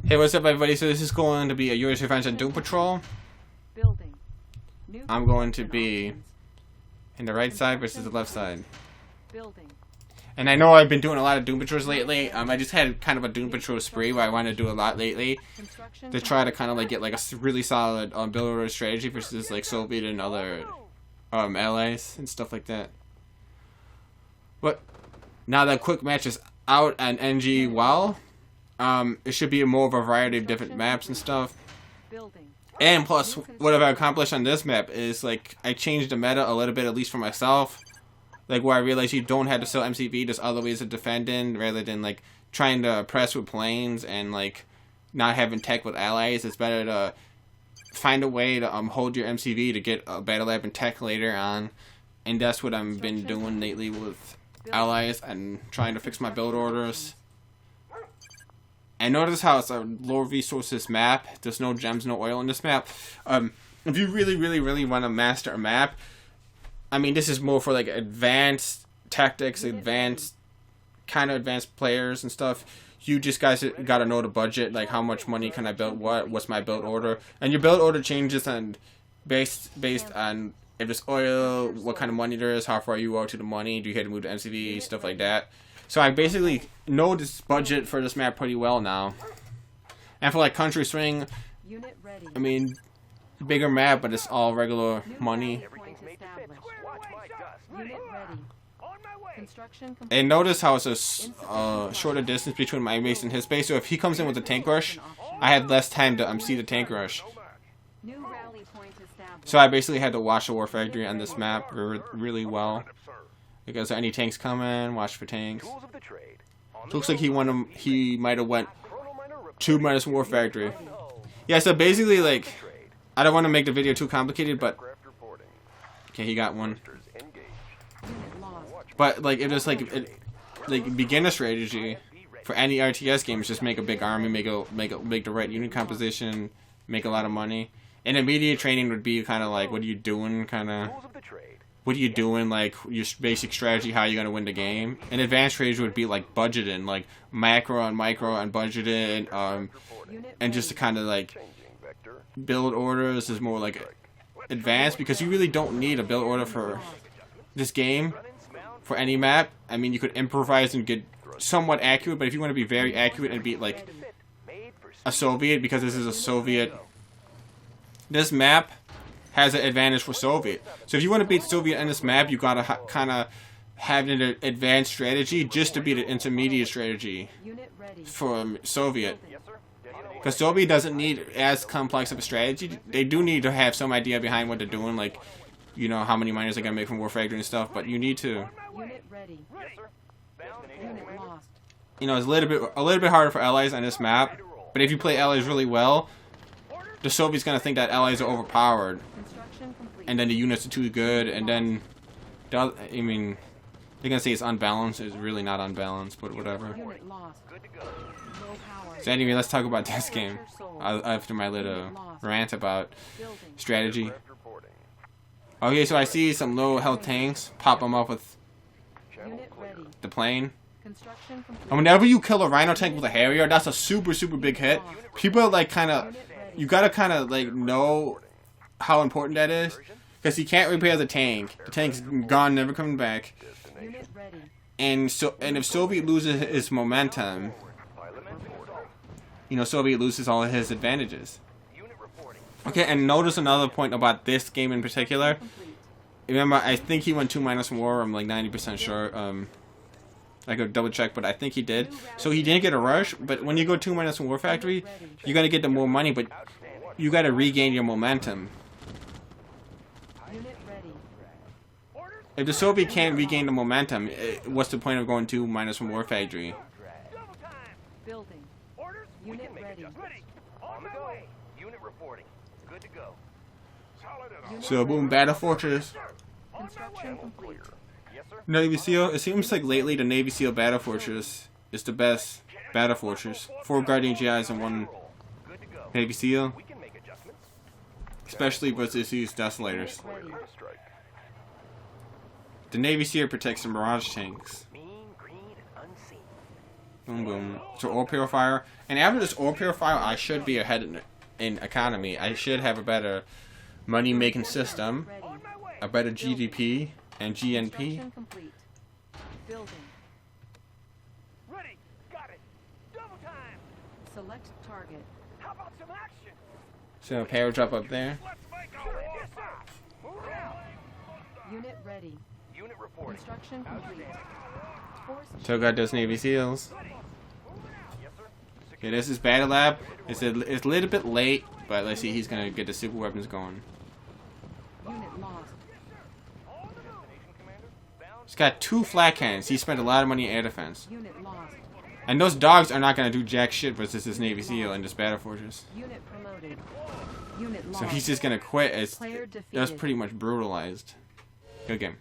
Hey, what's up, everybody? So this is going to be a Yuris Revenge on Doom Patrol. Building. I'm going to be in the right side versus the left side. Building. And I know I've been doing a lot of Doom Patrols lately. I just had kind of a Doom Patrol spree where I want to do a lot lately to try to kind of like get like a really solid build order strategy versus like Soviet and other allies and stuff like that. But now that quick match is out on NG WoW, it should be more of a variety of different maps and stuff. And plus, what I've accomplished on this map is like I changed the meta a little bit, at least for myself. Like where I realized you don't have to sell MCV, there's other ways of defending rather than like trying to press with planes and like not having tech with allies. It's better to find a way to hold your MCV to get a battle lab and tech later on, and that's what I've been doing lately with allies and trying to fix my build orders. And notice how it's a low resources map. There's no gems, no oil in this map. If you really want to master a map, I mean, this is more for like advanced tactics, advanced players and stuff. You just guys gotta know the budget, like how much money can I build, what's my build order, and your build order changes on based on if there's oil, what kind of money there is, how far you are to the money, do you have to move to MCV, stuff like that. So I basically know this budget for this map pretty well now. And for like Country Swing, I mean, bigger map, but it's all regular money. And notice how it's a shorter distance between my base and his base. So if he comes in with a tank rush, I have less time to see the tank rush. So I basically had to watch the War Factory on this map really well. Because any tanks coming, watch for tanks. Looks like he might have went 2- War Factory. Yeah, so basically, like, I don't want to make the video too complicated, but okay, he got one. But like, if it's like beginner strategy for any RTS game, is just make a big army, make the right unit composition, make a lot of money. And immediate training would be kind of like, what are you doing, what are you doing, like your basic strategy, how you're gonna win the game. And advanced strategy would be like budgeting, like macro and micro and budgeting, and just to kind of like build orders is more like advanced, because you really don't need a build order for this game for any map. I mean, you could improvise and get somewhat accurate, but if you want to be very accurate and beat like a Soviet, because this is a Soviet, this map has an advantage for Soviet. So if you want to beat Soviet in this map, you gotta kind of have an advanced strategy just to beat an intermediate strategy for Soviet. Because Soviet doesn't need as complex of a strategy. They do need to have some idea behind what they're doing, like, you know, how many miners they're gonna make from War Factory and stuff. But you need to, you know, it's a little bit harder for allies on this map. But if you play allies really well, the Soviets gonna think that allies are overpowered, and then the units are too good, and then I mean, they're gonna say it's unbalanced. It's really not unbalanced, but whatever. So anyway, let's talk about this game after my little rant about strategy. Okay, so I see some low health tanks. Pop them up with the plane. And whenever you kill a Rhino tank with a Harrier, that's a super big hit. People are like you gotta kind of like know how important that is, because he can't repair the tank. The tank's gone, never coming back. And if Soviet loses his momentum, you know, Soviet loses all of his advantages. Okay, and notice another point about this game in particular. Remember, I think he went 2- War. I'm like 90% sure. I could double check, but I think he did. So he didn't get a rush, but when you go 2- War Factory, you gotta get the more money, but you gotta regain your momentum. If the Soviet can't regain the momentum, what's the point of going 2- War Factory? So boom, Battle Fortress. Navy SEAL. It seems like lately the Navy SEAL Battle Fortress is the best Battle Fortress. 4 Guardian GIs and 1 Navy SEAL. Especially versus these Desolators. The Navy SEAL protects the Mirage tanks. Boom, boom. So ore purifier. And after this ore purifier, I should be ahead in economy. I should have a better money-making system, Ready. a better GDP and GNP. Construction complete. Building. Ready. Got it. Double time. Select target. How about some action? So power drop up there. Let's make a war. Yes, sir. Move out. Unit ready. Unit reporting. Construction complete. Force So got those Navy SEALs. Yes, sir. Okay, this is Battle Lab. It's a little bit late, but let's see, he's gonna get the super weapons going. unit lost. Destination, Commander. Bound. He's got 2 flak cannons. He spent a lot of money in air defense. Unit lost. And those dogs are not gonna do jack shit versus this Navy SEAL in this battle fortress. Unit promoted. Unit lost. So he's just gonna quit as Player that was defeated. pretty much brutalized. Good game.